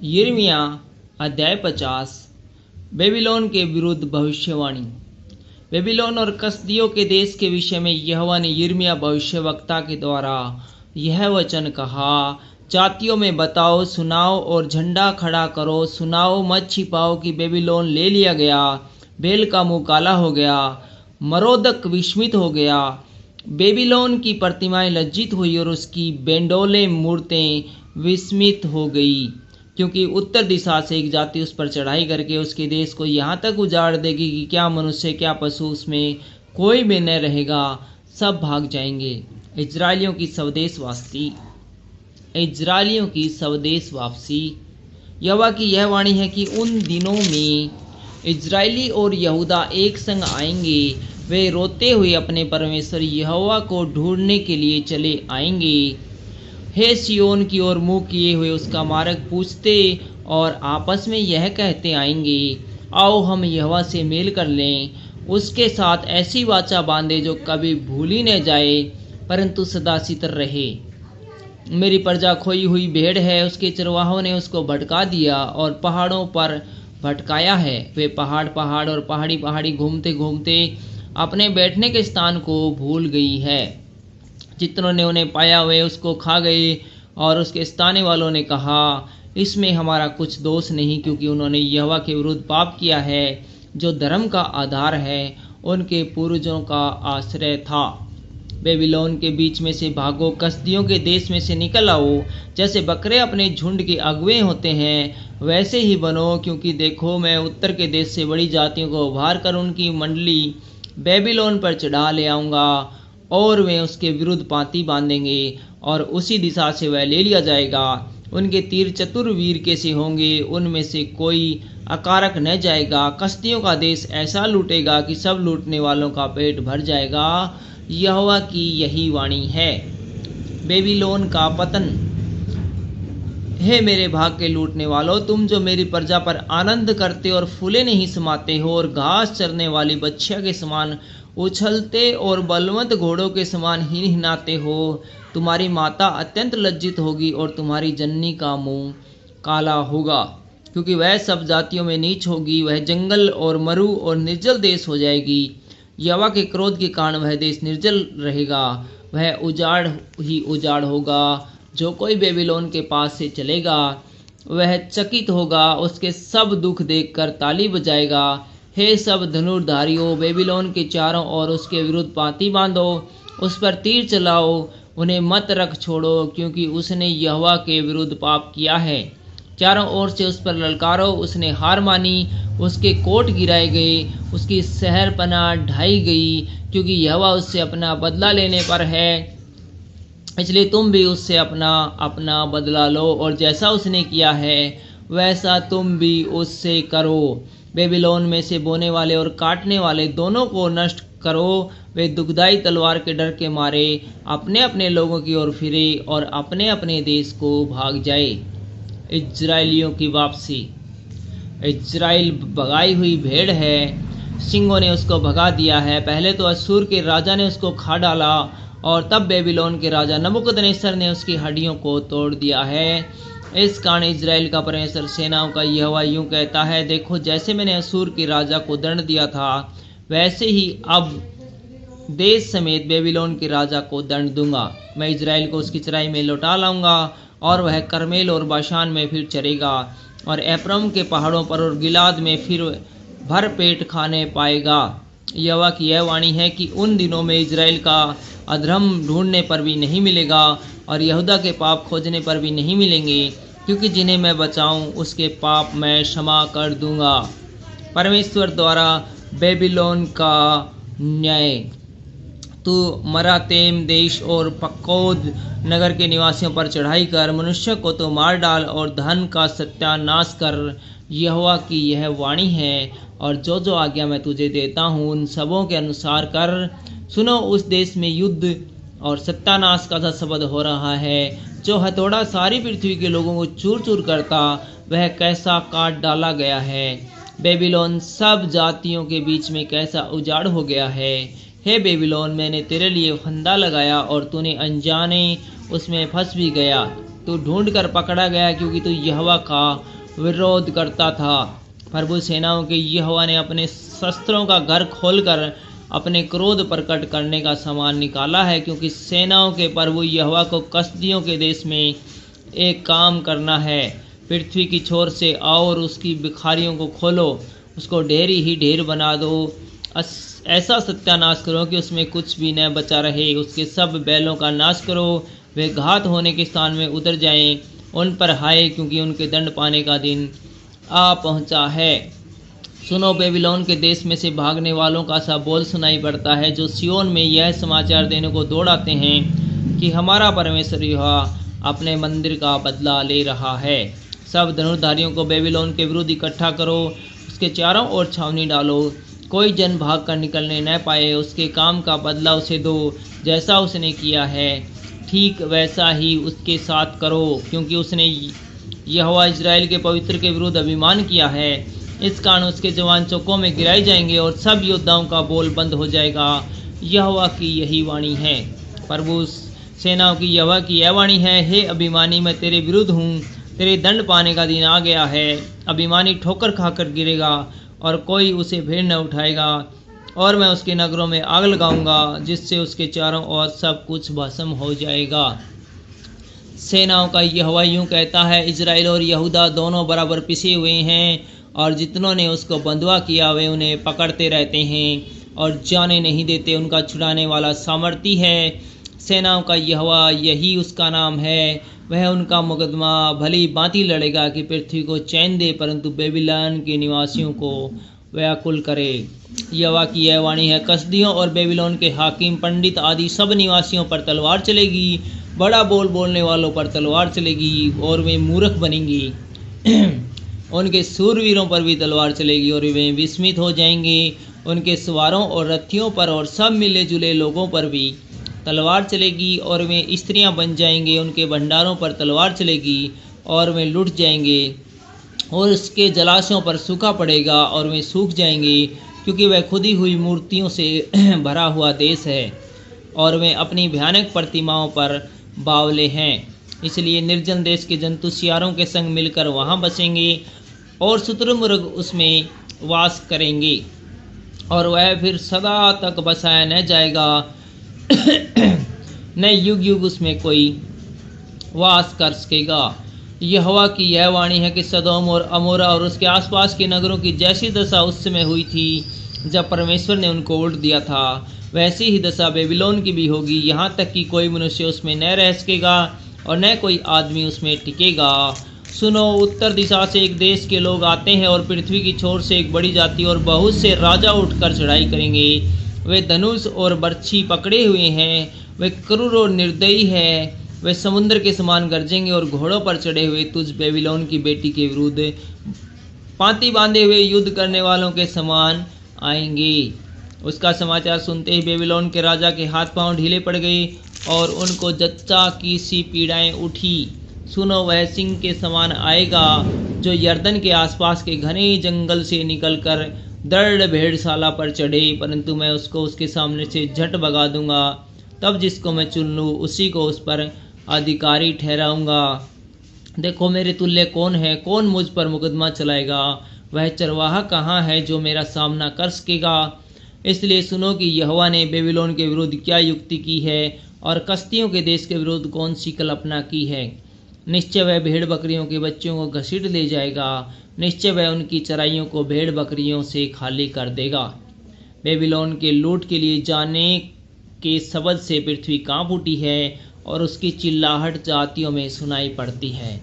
यिर्मयाह अध्याय 50। बेबीलोन के विरुद्ध भविष्यवाणी। बेबीलोन और कसदियों के देश के विषय में यहोवा ने यिर्मयाह भविष्यवक्ता के द्वारा यह वचन कहा। जातियों में बताओ, सुनाओ और झंडा खड़ा करो, सुनाओ मत छिपाओ कि बेबीलोन ले लिया गया। बेल का मुंह काला हो गया, मरोदक विस्मित हो गया। बेबीलोन की प्रतिमाएं लज्जित हुई और उसकी बेंडोले मूर्तें विस्मित हो गई, क्योंकि उत्तर दिशा से एक जाति उस पर चढ़ाई करके उसके देश को यहाँ तक उजाड़ देगी कि क्या मनुष्य क्या पशु उसमें कोई भी न रहेगा, सब भाग जाएंगे। इजराइलियों की स्वदेश वापसी। इजराइलियों की स्वदेश वापसी। यहोवा की यह वाणी है कि उन दिनों में इजरायली और यहूदा एक संग आएंगे। वे रोते हुए अपने परमेश्वर यहोवा को ढूंढने के लिए चले आएंगे। हे सियोन की ओर मुँह किए हुए उसका मार्ग पूछते और आपस में यह कहते आएंगे, आओ हम यहोवा से मेल कर लें, उसके साथ ऐसी वाचा बांधे जो कभी भूली न जाए परंतु सदा स्थिर रहे। मेरी प्रजा खोई हुई भेड़ है, उसके चरवाहों ने उसको भटका दिया और पहाड़ों पर भटकाया है। वे पहाड़ पहाड़ और पहाड़ी पहाड़ी घूमते घूमते अपने बैठने के स्थान को भूल गई है। जितनों ने उन्हें पाया वे उसको खा गए और उसके स्थानीय वालों ने कहा, इसमें हमारा कुछ दोष नहीं, क्योंकि उन्होंने यहोवा के विरुद्ध पाप किया है जो धर्म का आधार है, उनके पूर्वजों का आश्रय था। बेबीलोन के बीच में से भागो, कसदियों के देश में से निकल आओ। जैसे बकरे अपने झुंड के अगुए होते हैं वैसे ही बनो, क्योंकि देखो मैं उत्तर के देश से बड़ी जातियों को उभार कर उनकी मंडली बेबीलोन पर चढ़ा ले आऊँगा और वे उसके विरुद्ध पाँति बांधेंगे और उसी दिशा से वह ले लिया जाएगा। उनके तीर चतुर वीर कैसे होंगे, उनमें से कोई अकारक न जाएगा। कसदियों का देश ऐसा लूटेगा कि सब लूटने वालों का पेट भर जाएगा। यहोवा की यही वाणी है। बेबीलोन का पतन। हे मेरे भाग के लूटने वालों, तुम जो मेरी प्रजा पर आनंद करते और फूले नहीं समाते हो और घास चरने वाली बछिया के समान उछलते और बलवंत घोड़ों के समान हिनहिनाते हो, तुम्हारी माता अत्यंत लज्जित होगी और तुम्हारी जननी का मुंह काला होगा, क्योंकि वह सब जातियों में नीच होगी। वह जंगल और मरु और निर्जल देश हो जाएगी। यहोवा के क्रोध के कारण वह देश निर्जल रहेगा, वह उजाड़ ही उजाड़ होगा। जो कोई बेबीलोन के पास से चलेगा वह चकित होगा, उसके सब दुख देखकर ताली बजाएगा। हे सब धनुर्धारियों, बेबीलोन के चारों ओर उसके विरुद्ध पाँति बांधो, उस पर तीर चलाओ, उन्हें मत रख छोड़ो, क्योंकि उसने यहोवा के विरुद्ध पाप किया है। चारों ओर से उस पर ललकारो, उसने हार मानी, उसके कोट गिराए गए, उसकी शहरपनाह ढाई गई, क्योंकि यहोवा उससे अपना बदला लेने पर है। इसलिए तुम भी उससे अपना अपना बदला लो, और जैसा उसने किया है वैसा तुम भी उससे करो। बेबीलोन में से बोने वाले और काटने वाले दोनों को नष्ट करो। वे दुखदाई तलवार के डर के मारे अपने अपने लोगों की ओर फिरे और अपने अपने देश को भाग जाए। इजराइलियों की वापसी। इजराइल भगाई हुई भेड़ है, सिंहों ने उसको भगा दिया है। पहले तो अश्शूर के राजा ने उसको खा डाला और तब बेबीलोन के राजा नबूकदनेस्सर ने उसकी हड्डियों को तोड़ दिया है। इस कारण इजराइल का परमेश्वर सेनाओं का यहोवा यूं कहता है, देखो जैसे मैंने अश्शूर के राजा को दंड दिया था वैसे ही अब देश समेत बेबीलोन के राजा को दंड दूंगा। मैं इजराइल को उसकी चराई में लौटा लाऊंगा और वह करमेल और बाशान में फिर चरेगा और एप्रम के पहाड़ों पर और गिलाद में फिर भर पेट खाने पाएगा। यहोवा की यह वाणी है कि उन दिनों में इजराइल का अधर्म ढूंढने पर भी नहीं मिलेगा और यहूदा के पाप खोजने पर भी नहीं मिलेंगे, क्योंकि जिन्हें मैं बचाऊं उसके पाप मैं क्षमा कर दूंगा। परमेश्वर द्वारा बेबीलोन का न्याय। तू मरातेम देश और पक्कोद नगर के निवासियों पर चढ़ाई कर, मनुष्य को तो मार डाल और धन का सत्यानाश कर। यहोवा की यह वाणी है, और जो जो आज्ञा मैं तुझे देता हूँ उन सबों के अनुसार कर। सुनो, उस देश में युद्ध और सत्यानाश का सा शब्द हो रहा है। जो हथौड़ा सारी पृथ्वी के लोगों को चूर चूर करता, वह कैसा काट डाला गया है। बेबीलोन सब जातियों के बीच में कैसा उजाड़ हो गया है। हे बेबीलोन, मैंने तेरे लिए फंदा लगाया और तूने अनजाने उसमें फंस भी गया। तू ढूंढ कर पकड़ा गया, क्योंकि तू यहोवा का विरोध करता था। प्रभु सेनाओं के यहोवा ने अपने शस्त्रों का घर खोलकर अपने क्रोध प्रकट करने का सामान निकाला है, क्योंकि सेनाओं के प्रभु यहोवा को कसदियों के देश में एक काम करना है। पृथ्वी की छोर से आओ और उसकी भिखारियों को खोलो, उसको ढेर ही ढेर बना दो, ऐसा सत्यानाश करो कि उसमें कुछ भी न बचा रहे। उसके सब बैलों का नाश करो, वे घात होने के स्थान में उतर जाएं। उन पर हाय, क्योंकि उनके दंड पाने का दिन आ पहुंचा है। सुनो, बेबीलोन के देश में से भागने वालों का सा बोल सुनाई पड़ता है, जो सिय्योन में यह समाचार देने को दौड़ाते हैं कि हमारा परमेश्वर यहोवा अपने मंदिर का बदला ले रहा है। सब धनुर्धारियों को बेबीलोन के विरुद्ध इकट्ठा करो, उसके चारों ओर छावनी डालो, कोई जन भाग कर निकलने न पाए। उसके काम का बदला उसे दो, जैसा उसने किया है ठीक वैसा ही उसके साथ करो, क्योंकि उसने यहोवा इजराइल के पवित्र के विरुद्ध अभिमान किया है। इस कारण उसके जवान चौकों में गिराए जाएंगे और सब योद्धाओं का बोल बंद हो जाएगा। यहोवा की यही वाणी है, प्रभु सेनाओं की यहोवा की यह वाणी है, हे अभिमानी, मैं तेरे विरुद्ध हूँ, तेरे दंड पाने का दिन आ गया है। अभिमानी ठोकर खाकर गिरेगा और कोई उसे फिर न उठाएगा, और मैं उसके नगरों में आग लगाऊंगा, जिससे उसके चारों ओर सब कुछ भस्म हो जाएगा। सेनाओं का यहोवा यूं कहता है, इजराइल और यहूदा दोनों बराबर पिसे हुए हैं, और जितनों ने उसको बंधुआ किया वे उन्हें पकड़ते रहते हैं और जाने नहीं देते। उनका छुड़ाने वाला सामर्थी है, सेनाओं का यहोवा यही उसका नाम है। वह उनका मुकदमा भली भांति लड़ेगा कि पृथ्वी को चैन दे, परंतु बेबीलोन के निवासियों को व्याकुल करे। यहोवा की यह वाणी है, कसदियों और बेबीलोन के हाकिम, पंडित आदि सब निवासियों पर तलवार चलेगी, बड़ा बोल बोलने वालों पर तलवार चलेगी और वे मूर्ख बनेंगी। उनके सूरवीरों पर भी तलवार चलेगी और वे विस्मित हो जाएंगे। उनके सवारों और रथियों पर और सब मिले जुले लोगों पर भी तलवार चलेगी और वे स्त्रियां बन जाएंगे। उनके भंडारों पर तलवार चलेगी और वे लुट जाएंगे, और उसके जलाशयों पर सूखा पड़ेगा और वे सूख जाएंगे, क्योंकि वह खुदी हुई मूर्तियों से भरा हुआ देश है और वे अपनी भयानक प्रतिमाओं पर बावले हैं। इसलिए निर्जन देश के जंतु सियारों के संग मिलकर वहाँ बसेंगे और शुतुरमुर्ग उसमें वास करेंगे, और वह फिर सदा तक बसाया न जाएगा, न युग युग उसमें कोई वास कर सकेगा। यहोवा की यह वाणी है कि सदोम और अमोरा और उसके आसपास के नगरों की जैसी दशा उस समय हुई थी जब परमेश्वर ने उनको उल्ट दिया था, वैसी ही दशा बेबीलोन की भी होगी। यहाँ तक कि कोई मनुष्य उसमें न रह सकेगा और न कोई आदमी उसमें टिकेगा। सुनो, उत्तर दिशा से एक देश के लोग आते हैं और पृथ्वी की छोर से एक बड़ी जाति और बहुत से राजा उठकर चढ़ाई करेंगे। वे धनुष और बर्छी पकड़े हुए हैं, वे क्रूर और निर्दयी हैं। वे समुद्र के समान गरजेंगे और घोड़ों पर चढ़े हुए तुझ बेबीलोन की बेटी के विरुद्ध पांति बांधे हुए युद्ध करने वालों के समान आएंगे। उसका समाचार सुनते ही बेबीलोन के राजा के हाथ पांव ढीले पड़ गए और उनको जच्चा की सी पीड़ाएं उठी। सुनो, वह सिंह के समान आएगा जो यर्दन के आसपास के घने जंगल से निकलकर दृढ़ भेड़शाला पर चढ़े, परंतु मैं उसको उसके सामने से झट भगा दूंगा। तब जिसको मैं चुन लूँ उसी को उस पर अधिकारी ठहराऊंगा। देखो, मेरे तुल्य कौन है? कौन मुझ पर मुकदमा चलाएगा? वह चरवाहा कहाँ है जो मेरा सामना कर सकेगा? इसलिए सुनो कि यहोवा ने बेबीलोन के विरुद्ध क्या युक्ति की है और कसदियों के देश के विरुद्ध कौन सी कल्पना की है। निश्चय वह भेड़ बकरियों के बच्चों को घसीट ले जाएगा, निश्चय वह उनकी चराइयों को भेड़ बकरियों से खाली कर देगा। बेबीलोन के लूट के लिए जाने के शब्द से पृथ्वी कांप उठी है और उसकी चिल्लाहट जातियों में सुनाई पड़ती है।